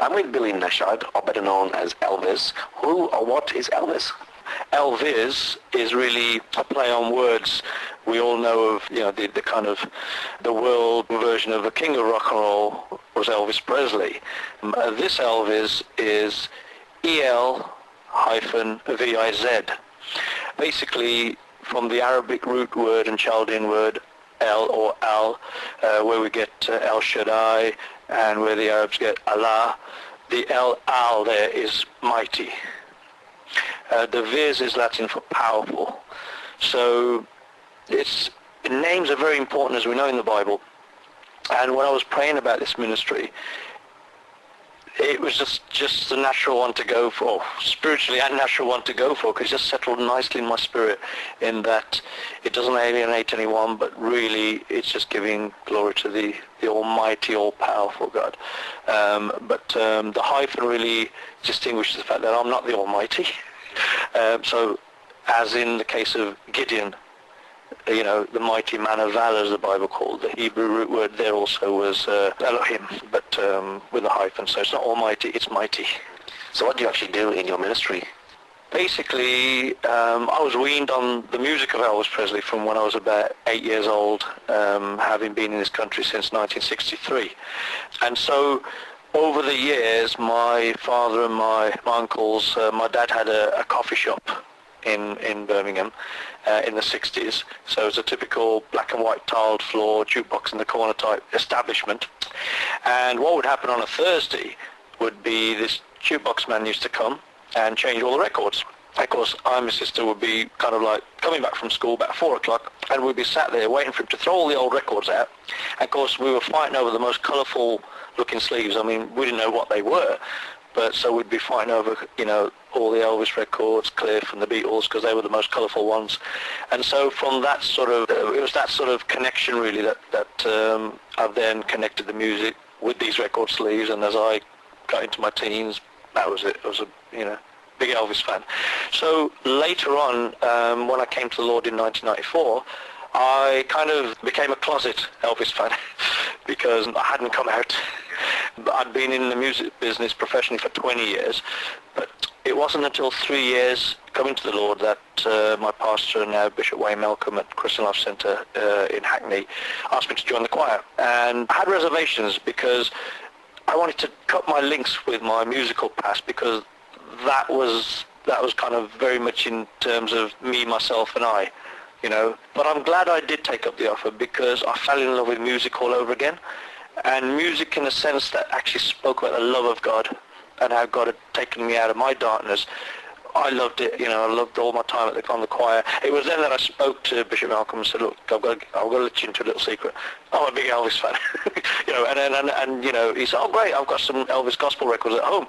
I'm with Billy Nashad, or better known as Elvis. Who or what is Elvis? Elvis is really a play on words. We all know of, the kind of the world version of the king of rock and roll was Elvis Presley. This Elvis is EL-VIZ. Basically, from the Arabic root word and Chaldean word El or Al, where we get El Shaddai, and where the Arabs get Allah, the El Al there is mighty. The Viz is Latin for powerful. So names are very important, as we know in the Bible. And when I was praying about this ministry, it was just the natural one to go for, spiritually and natural one to go for, because it just settled nicely in my spirit in that it doesn't alienate anyone, but really it's just giving glory to the almighty, all-powerful God. But the hyphen really distinguishes the fact that I'm not the almighty. So, as in the case of Gideon, the mighty man of valor, as the Bible called, the Hebrew root word there also was Elohim, but with a hyphen, so it's not almighty, it's mighty. So what do you actually do in your ministry? Basically, I was weaned on the music of Elvis Presley from when I was about 8 years old, having been in this country since 1963. And so, over the years, my father and my uncles, my dad had a coffee shop in Birmingham in the 60s. So it was a typical black and white tiled floor, jukebox in the corner type establishment. And what would happen on a Thursday would be this jukebox man used to come and change all the records. Of course, I and my sister would be kind of like coming back from school about 4 o'clock, and we'd be sat there waiting for him to throw all the old records out. And of course, we were fighting over the most colourful looking sleeves. I mean, we didn't know what they were, but so we'd be fighting over, all the Elvis records, Cliff and the Beatles, because they were the most colourful ones. And so from that sort of, it was that sort of connection really that I've then connected the music with these record sleeves, and as I got into my teens, that was it. I was a, big Elvis fan. So later on, when I came to the Lord in 1994, I kind of became a closet Elvis fan because I hadn't come out. I'd been in the music business professionally for 20 years, but it wasn't until 3 years coming to the Lord that my pastor, now Bishop Wayne Malcolm at Christian Life Centre in Hackney, asked me to join the choir. And I had reservations because I wanted to cut my links with my musical past, because that was kind of very much in terms of me, myself and I. But I'm glad I did take up the offer, because I fell in love with music all over again. And music in a sense that actually spoke about the love of God and how God had taken me out of my darkness. I loved it, I loved all my time on the choir. It was then that I spoke to Bishop Malcolm and said, look, I've got to let you into a little secret. I'm a big Elvis fan. And he said, oh great, I've got some Elvis gospel records at home.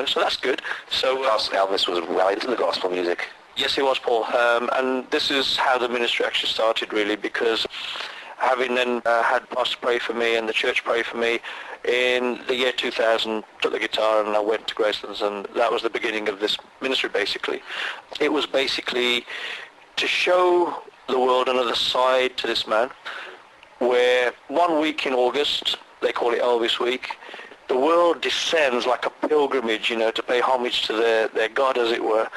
So that's good. So Elvis was well into the gospel music. Yes, he was, Paul. And this is how the ministry actually started, really, because having then had pastor pray for me and the church pray for me, in the year 2000, took the guitar and I went to Gracelands, and that was the beginning of this ministry, basically. It was basically to show the world another side to this man, where 1 week in August, they call it Elvis Week, the world descends like a pilgrimage, to pay homage to their God, as it were.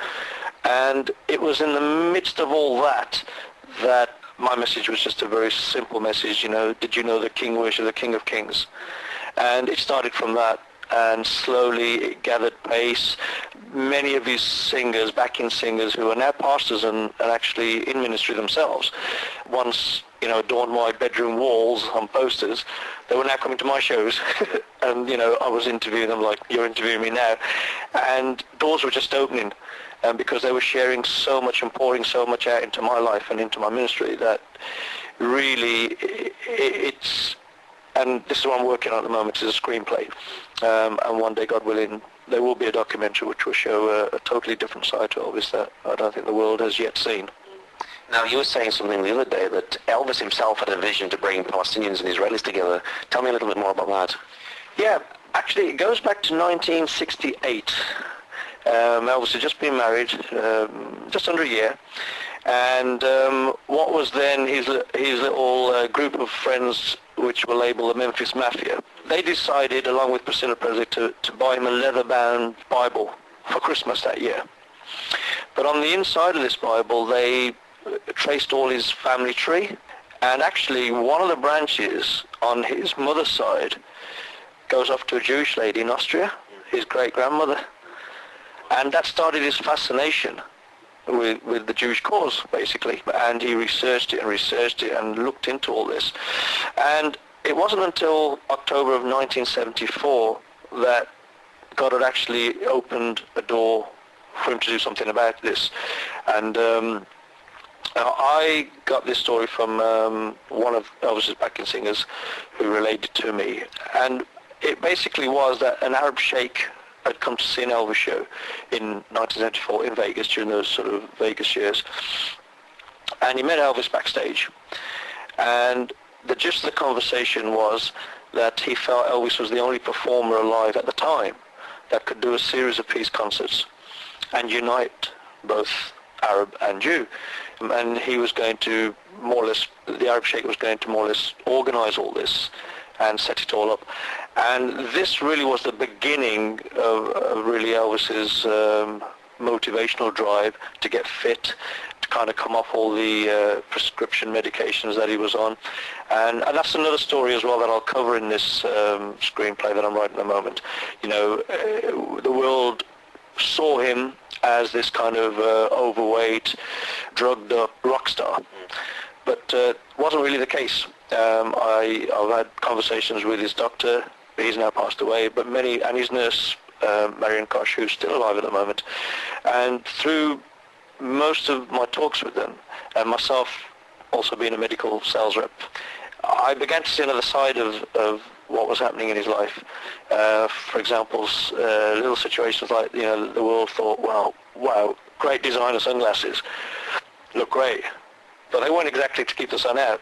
And it was in the midst of all that my message was just a very simple message, did you know the King worship the King of Kings? And it started from that, and slowly it gathered pace. Many of these singers, backing singers, who are now pastors and actually in ministry themselves, once, adorned my bedroom walls on posters, they were now coming to my shows. And, I was interviewing them like you're interviewing me now. And doors were just opening. Because they were sharing so much and pouring so much out into my life and into my ministry, that really it's, and this is what I'm working on at the moment, is a screenplay. And one day, God willing, there will be a documentary which will show a totally different side to Elvis that I don't think the world has yet seen. Now, you were saying something the other day that Elvis himself had a vision to bring Palestinians and Israelis together. Tell me a little bit more about that. Yeah, actually it goes back to 1968. Elvis had just been married, just under a year, and what was then his little group of friends, which were labelled the Memphis Mafia, they decided, along with Priscilla Presley, to buy him a leather-bound Bible for Christmas that year. But on the inside of this Bible, they traced all his family tree, and actually one of the branches on his mother's side goes off to a Jewish lady in Austria, his great-grandmother. And that started his fascination with the Jewish cause, basically. And he researched it and looked into all this. And it wasn't until October of 1974 that God had actually opened a door for him to do something about this. And I got this story from one of Elvis's backing singers who relayed it to me. And it basically was that an Arab sheikh had come to see an Elvis show in 1974 in Vegas during those sort of Vegas years. And he met Elvis backstage. And the gist of the conversation was that he felt Elvis was the only performer alive at the time that could do a series of peace concerts and unite both Arab and Jew. And he was going to more or less, the Arab sheikh was going to more or less organize all this and set it all up. And this really was the beginning of really Elvis's motivational drive to get fit, to kind of come off all the prescription medications that he was on. And that's another story as well that I'll cover in this screenplay that I'm writing at the moment. You know, the world saw him as this kind of overweight, drugged up rock star. But wasn't really the case. I've had conversations with his doctor. He's now passed away, but and his nurse, Marion Kosh, who's still alive at the moment. And through most of my talks with them, and myself also being a medical sales rep, I began to see another side of what was happening in his life. For example, little situations like, you know, the world thought, wow, great designer sunglasses, look great. But they weren't exactly to keep the sun out.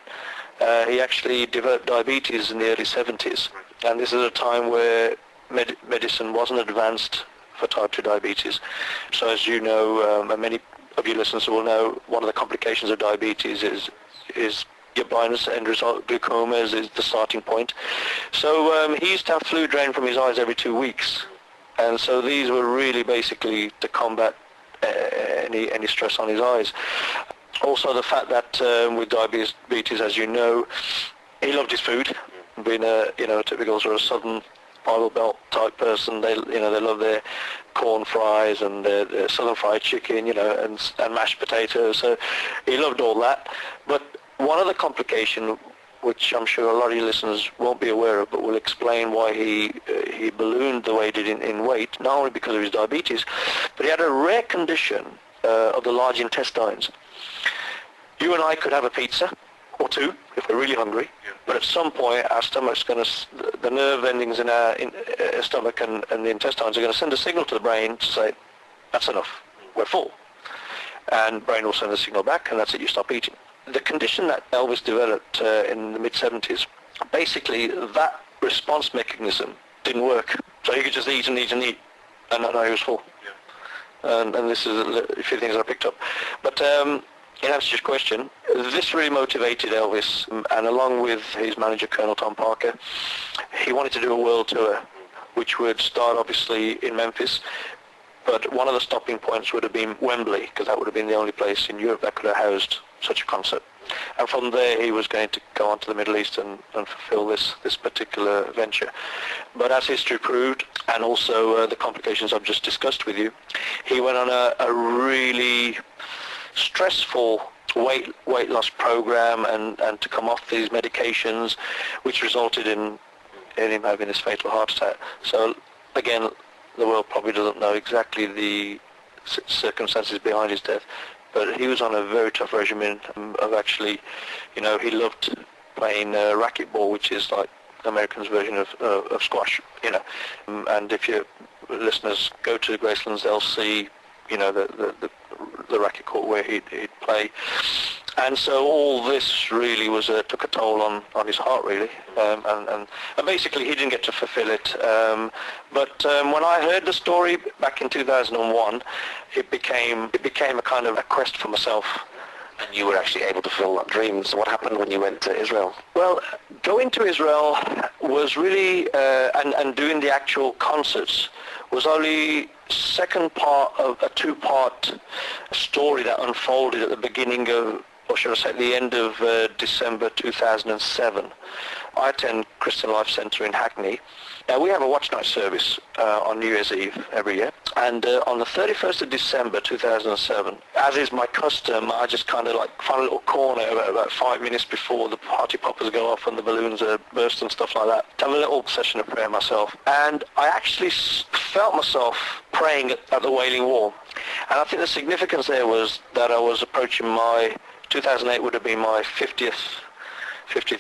He actually developed diabetes in the early 70s. And this is a time where medicine wasn't advanced for type 2 diabetes. So as you know, and many of your listeners will know, one of the complications of diabetes is your blindness, end result, glaucoma is the starting point. So he used to have fluid drain from his eyes every 2 weeks. And so these were really basically to combat any stress on his eyes. Also the fact that with diabetes, as you know, he loved his food. Being a typical sort of Southern Bible Belt type person, they love their corn fries and their Southern fried chicken, and mashed potatoes. So he loved all that. But one other complication, which I'm sure a lot of your listeners won't be aware of, but will explain why he ballooned the way he did in weight, not only because of his diabetes, but he had a rare condition of the large intestines. You and I could have a pizza or two if we're really hungry, but at some point our stomach's going to, the nerve endings in our stomach and the intestines are going to send a signal to the brain to say, that's enough, we're full. And brain will send a signal back, and that's it, you stop eating. The condition that Elvis developed in the mid-70s, basically that response mechanism didn't work. So he could just eat and eat and eat, and not know he was full. And this is a few things I picked up. But in answer to your question, this really motivated Elvis, and along with his manager, Colonel Tom Parker, he wanted to do a world tour, which would start obviously in Memphis, but one of the stopping points would have been Wembley, because that would have been the only place in Europe that could have housed such a concert. And from there he was going to go on to the Middle East and fulfill this particular venture. But as history proved, and also the complications I've just discussed with you, he went on a really stressful weight loss program and to come off these medications, which resulted in him having this fatal heart attack. So again, the world probably doesn't know exactly the circumstances behind his death, but he was on a very tough regimen of actually, he loved playing racquetball, which is like Americans' version of squash, and if your listeners go to Gracelands, they'll see, the racket court where he'd play. And so all this really was took a toll on his heart, really, and basically he didn't get to fulfill it. But when I heard the story back in 2001, it became a kind of a quest for myself And you were actually able to fulfill that dream. So what happened when you went to Israel? Well, going to Israel was really, and doing the actual concerts was only second part of a two-part story that unfolded at the beginning of, or should I say at the end of December 2007. I attend Christian Life Centre in Hackney. Now we have a watch night service on New Year's Eve every year, and on the 31st of December 2007, as is my custom, I just kind of like find a little corner about 5 minutes before the party poppers go off and the balloons burst and stuff like that, to have a little session of prayer myself. And I actually felt myself praying at the Wailing Wall, and I think the significance there was that I was approaching my 2008 would have been my 50th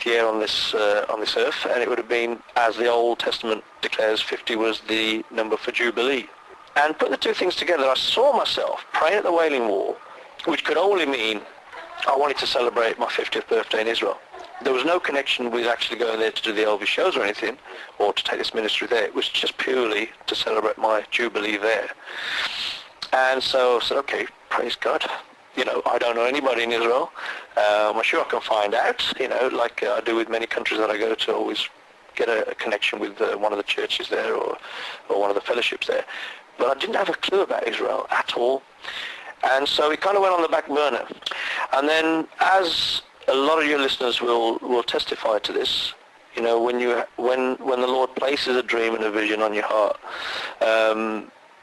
year on this earth, and it would have been, as the Old Testament declares, 50 was the number for Jubilee. And put the two things together, I saw myself praying at the Wailing Wall, which could only mean I wanted to celebrate my 50th birthday in Israel. There was no connection with actually going there to do the Elvis shows or anything, or to take this ministry there. It was just purely to celebrate my Jubilee there. And so I said, okay, praise God. You know, I don't know anybody in Israel. I'm sure I can find out, you know, like I do with many countries that I go to, always get a connection with one of the churches there or one of the fellowships there. But I didn't have a clue about Israel at all. And so it kind of went on the back burner. And then, as a lot of your listeners will testify to this, you know, when the Lord places a dream and a vision on your heart,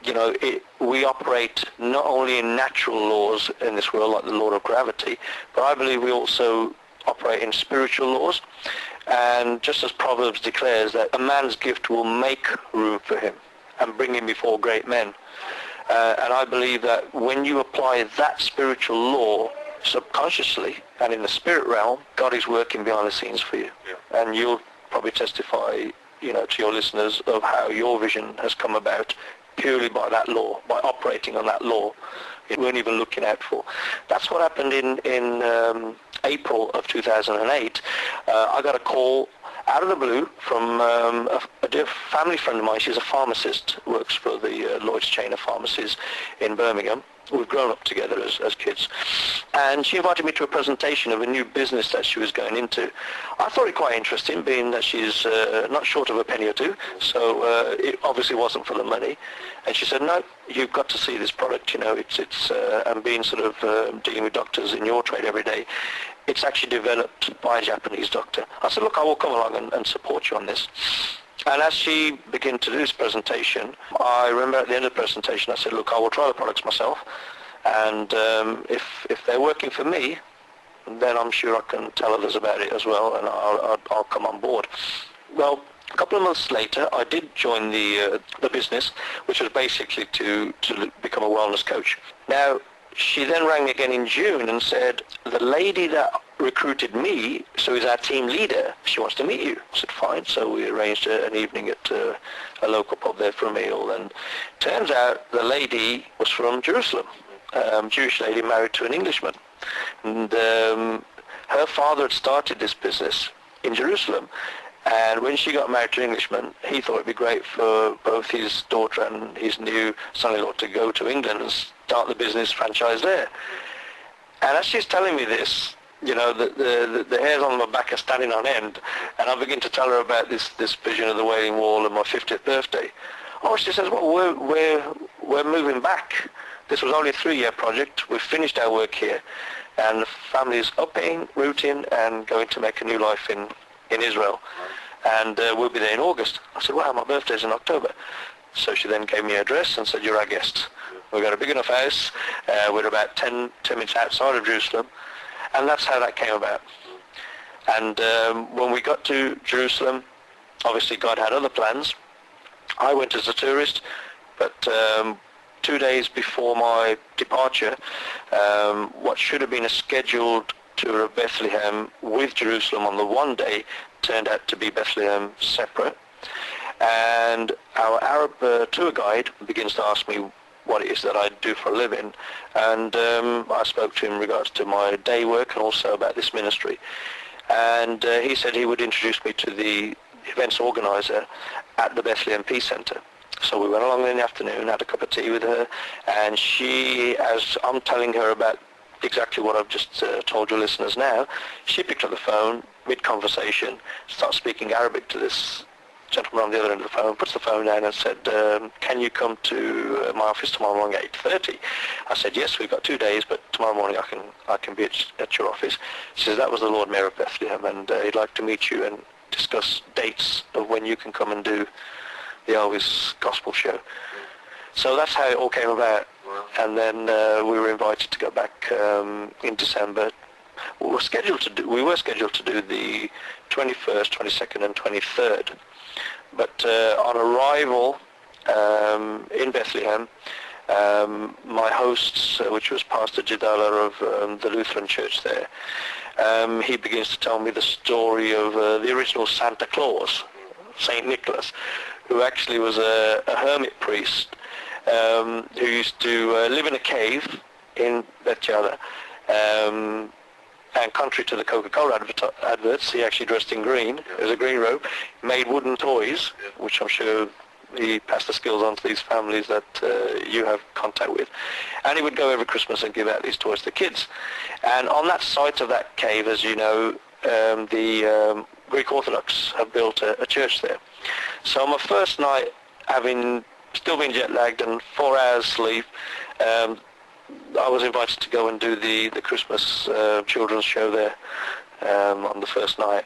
you know, we operate not only in natural laws in this world, like the law of gravity, but I believe we also operate in spiritual laws. And just as Proverbs declares that a man's gift will make room for him and bring him before great men. And I believe that when you apply that spiritual law subconsciously and in the spirit realm, God is working behind the scenes for you. Yeah. And you'll probably testify, you know, to your listeners of how your vision has come about purely by that law, by operating on that law. You weren't even looking out for. That's what happened in April of 2008. I got a call out of the blue from a dear family friend of mine. She's a pharmacist, works for the Lloyd's chain of pharmacies in Birmingham. We've grown up together as kids. And she invited me to a presentation of a new business that she was going into. I thought it quite interesting, being that she's not short of a penny or two, so it obviously wasn't for the money. And she said, no, you've got to see this product, you know, it's and being sort of dealing with doctors in your trade every day, it's actually developed by a Japanese doctor. I said, look, I will come along and support you on this. And as she began to do this presentation, I remember at the end of the presentation, I said, look, I will try the products myself, and if they're working for me, then I'm sure I can tell others about it as well, and I'll come on board. Well, a couple of months later, I did join the business, which was basically to become a wellness coach. Now, she then rang me again in June and said, the lady that recruited me, so is our team leader, she wants to meet you. I said, fine. So we arranged an evening at a local pub there for a meal. And turns out the lady was from Jerusalem, Jewish lady married to an Englishman. And her father had started this business in Jerusalem. And when she got married to an Englishman, he thought it'd be great for both his daughter and his new son-in-law to go to England and start the business franchise there. And as she's telling me this, you know, the hairs on my back are standing on end, and I begin to tell her about this vision of the Wailing Wall and my 50th birthday. Oh, she says, well, we're moving back. This was only a 3-year project. We've finished our work here, and the family is upping, rooting, and going to make a new life in Israel. And we'll be there in August. I said, wow, my birthday's in October. So she then gave me her address and said, you're our guest. We've got a big enough house. We're about 10 minutes outside of Jerusalem. And that's how that came about. And when we got to Jerusalem, obviously God had other plans. I went as a tourist, but 2 days before my departure, what should have been a scheduled tour of Bethlehem with Jerusalem on the one day turned out to be Bethlehem separate. And our Arab tour guide begins to ask me what it is that I do for a living, and I spoke to him in regards to my day work and also about this ministry. And he said he would introduce me to the events organizer at the Bethlehem Peace Center. So we went along in the afternoon, had a cup of tea with her, and she, as I'm telling her about exactly what I've just told your listeners now. She picked up the phone, mid-conversation, starts speaking Arabic to this gentleman on the other end of the phone, puts the phone down and said, can you come to my office tomorrow morning at 8:30? I said, yes, we've got 2 days, but tomorrow morning I can be at your office. She says, that was the Lord Mayor of Bethlehem, and he'd like to meet you and discuss dates of when you can come and do the Elvis gospel show. So that's how it all came about. And then we were invited to go back in December. We were scheduled to do the 21st, 22nd and 23rd. But on arrival in Bethlehem, my hosts, which was Pastor Jidala of the Lutheran Church there, he begins to tell me the story of the original Santa Claus, Saint Nicholas, who actually was a hermit priest who used to live in a cave in Bethlehem. And contrary to the Coca-Cola adverts, he actually dressed in green. It was a green robe, made wooden toys, which I'm sure he passed the skills on to these families that you have contact with. And he would go every Christmas and give out these toys to kids. And on that site of that cave, as you know, the Greek Orthodox have built a church there. So on my first night, having still been jet-lagged and 4 hours sleep, I was invited to go and do the Christmas children's show there on the first night.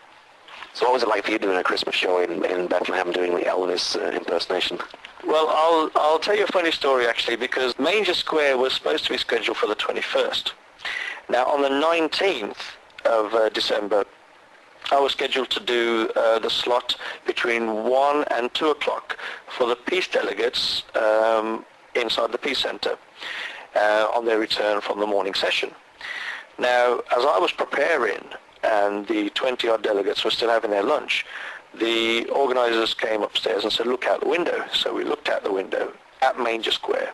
So what was it like for you doing a Christmas show in Bethlehem, doing the Elvis impersonation? Well, I'll tell you a funny story actually, because Manger Square was supposed to be scheduled for the 21st. Now on the 19th of December, I was scheduled to do the slot between 1 and 2 o'clock for the peace delegates inside the Peace Center on their return from the morning session. Now, as I was preparing and the 20-odd delegates were still having their lunch, the organizers came upstairs and said, look out the window. So we looked out the window at Manger Square,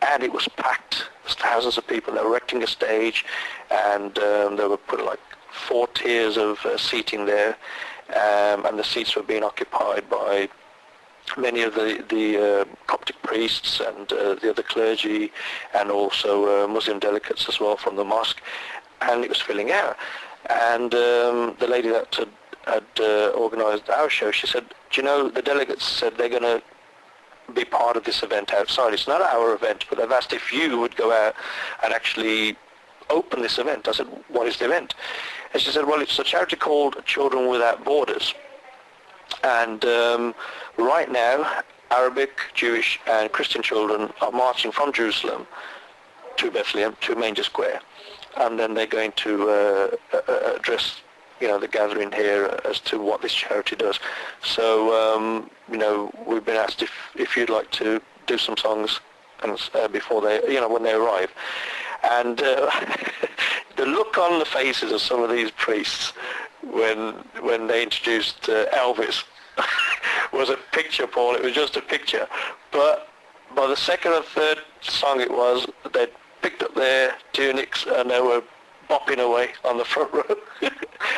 and it was packed. There's thousands of people. They were erecting a stage, and they were putting like 4 tiers of seating there, and the seats were being occupied by many of the Coptic priests and the other clergy, and also Muslim delegates as well from the mosque, and it was filling out. And the lady that had organized our show, she said, do you know, the delegates said they're going to be part of this event outside. It's not our event, but they've asked if you would go out and actually open this event. I said, what is the event? And she said, well, it's a charity called Children Without Borders. And right now, Arabic, Jewish and Christian children are marching from Jerusalem to Bethlehem, to Manger Square. And then they're going to address, the gathering here as to what this charity does. So, we've been asked if you'd like to do some songs and before they, when they arrive. And the look on the faces of some of these priests when they introduced Elvis was a picture, Paul. It was just a picture. But by the second or third song it was, they'd picked up their tunics and they were bopping away on the front row.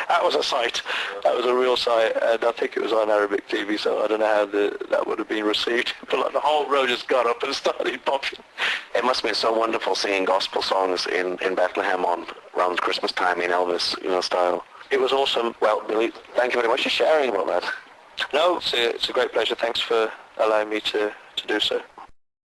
That was a sight. That was a real sight. And I think it was on Arabic TV, so I don't know how that would have been received. But like, the whole row just got up and started bopping. It must have been so wonderful singing gospel songs in Bethlehem around Christmas time in Elvis style. It was awesome. Well, Billy, thank you very much for sharing about that. No, it's a great pleasure. Thanks for allowing me to do so.